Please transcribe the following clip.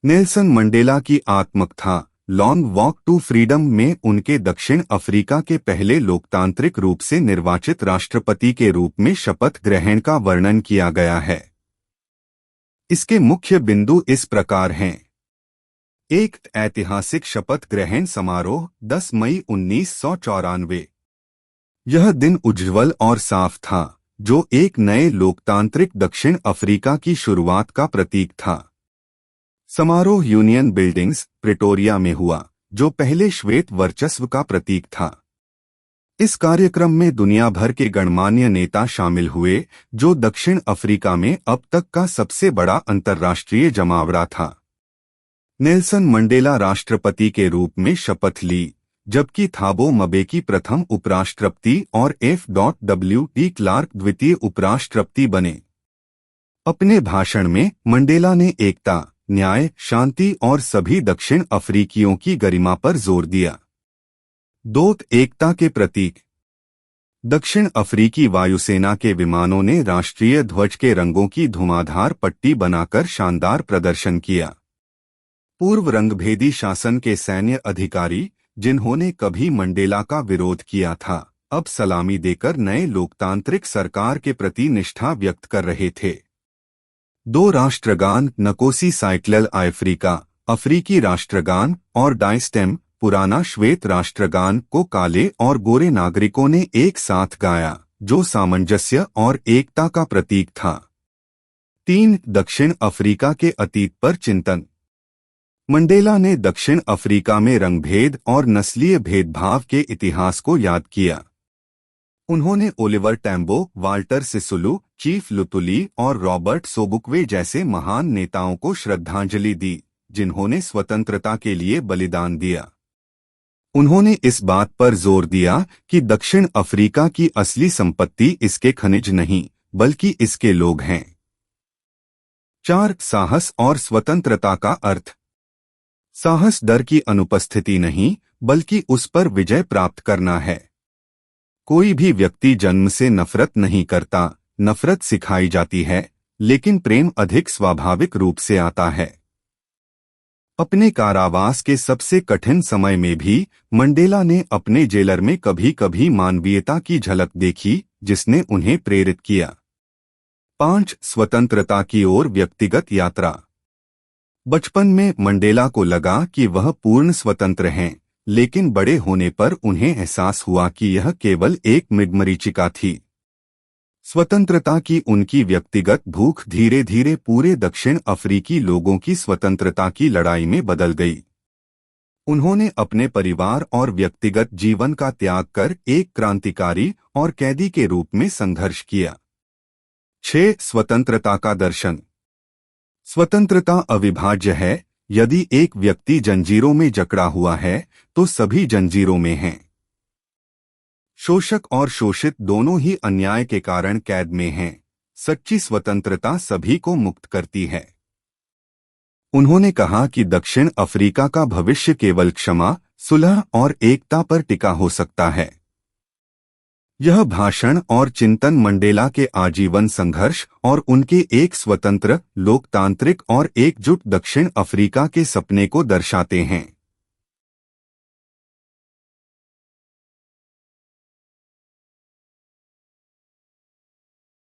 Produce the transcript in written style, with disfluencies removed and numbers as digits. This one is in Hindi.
नेल्सन मंडेला की आत्मकथा लॉन्ग वॉक टू फ्रीडम में उनके दक्षिण अफ्रीका के पहले लोकतांत्रिक रूप से निर्वाचित राष्ट्रपति के रूप में शपथ ग्रहण का वर्णन किया गया है। इसके मुख्य बिंदु इस प्रकार हैं। एक ऐतिहासिक शपथ ग्रहण समारोह 10 मई 1994। यह दिन उज्ज्वल और साफ था, जो एक नए लोकतांत्रिक दक्षिण अफ्रीका की शुरुआत का प्रतीक था। समारोह यूनियन बिल्डिंग्स, प्रिटोरिया में हुआ, जो पहले श्वेत वर्चस्व का प्रतीक था। इस कार्यक्रम में दुनिया भर के गणमान्य नेता शामिल हुए, जो दक्षिण अफ्रीका में अब तक का सबसे बड़ा अंतर्राष्ट्रीय जमावड़ा था। नेल्सन मंडेला राष्ट्रपति के रूप में शपथ ली, जबकि थाबो म्बेकी प्रथम उपराष्ट्रपति और F.W.D. क्लार्क द्वितीय उपराष्ट्रपति बने। अपने भाषण में मंडेला ने एकता, न्याय, शांति और सभी दक्षिण अफ्रीकियों की गरिमा पर जोर दिया। एकता के प्रतीक। दक्षिण अफ्रीकी वायुसेना के विमानों ने राष्ट्रीय ध्वज के रंगों की धुआंधार पट्टी बनाकर शानदार प्रदर्शन किया। पूर्व रंगभेदी शासन के सैन्य अधिकारी, जिन्होंने कभी मंडेला का विरोध किया था, अब सलामी देकर नए लोकतांत्रिक सरकार के प्रति निष्ठा व्यक्त कर रहे थे। 2 राष्ट्रगान, नकोसी साइक्लल अफ्रीका, अफ्रीकी राष्ट्रगान, और डाइस्टेम, पुराना श्वेत राष्ट्रगान, को काले और गोरे नागरिकों ने एक साथ गाया, जो सामंजस्य और एकता का प्रतीक था। 3 दक्षिण अफ्रीका के अतीत पर चिंतन। मंडेला ने दक्षिण अफ्रीका में रंगभेद और नस्लीय भेदभाव के इतिहास को याद किया। उन्होंने Oliver Tambo, Walter Sisulu, chief लुतुली और रॉबर्ट सोबुक्वे जैसे महान नेताओं को श्रद्धांजलि दी, जिन्होंने स्वतंत्रता के लिए बलिदान दिया। उन्होंने इस बात पर जोर दिया कि दक्षिण अफ्रीका की असली संपत्ति इसके खनिज नहीं, बल्कि इसके लोग हैं। 4 साहस और स्वतंत्रता का अर्थ। साहस डर की अनुपस्थिति नहीं, बल्कि उस पर विजय प्राप्त करना है। कोई भी व्यक्ति जन्म से नफरत नहीं करता, नफरत सिखाई जाती है, लेकिन प्रेम अधिक स्वाभाविक रूप से आता है। अपने कारावास के सबसे कठिन समय में भी मंडेला ने अपने जेलर में कभी कभी मानवीयता की झलक देखी, जिसने उन्हें प्रेरित किया। 5 स्वतंत्रता की ओर व्यक्तिगत यात्रा। बचपन में मंडेला को लगा कि वह पूर्ण स्वतंत्र हैं, लेकिन बड़े होने पर उन्हें एहसास हुआ कि यह केवल एक मृगमरीचिका थी। स्वतंत्रता की उनकी व्यक्तिगत भूख धीरे धीरे पूरे दक्षिण अफ्रीकी लोगों की स्वतंत्रता की लड़ाई में बदल गई। उन्होंने अपने परिवार और व्यक्तिगत जीवन का त्याग कर एक क्रांतिकारी और कैदी के रूप में संघर्ष किया। 6 स्वतंत्रता का दर्शन। स्वतंत्रता अविभाज्य है। यदि एक व्यक्ति जंजीरों में जकड़ा हुआ है, तो सभी जंजीरों में हैं। शोषक और शोषित दोनों ही अन्याय के कारण कैद में हैं। सच्ची स्वतंत्रता सभी को मुक्त करती है। उन्होंने कहा कि दक्षिण अफ्रीका का भविष्य केवल क्षमा, सुलह और एकता पर टिका हो सकता है। यह भाषण और चिंतन मंडेला के आजीवन संघर्ष और उनके एक स्वतंत्र, लोकतांत्रिक और एकजुट दक्षिण अफ्रीका के सपने को दर्शाते हैं।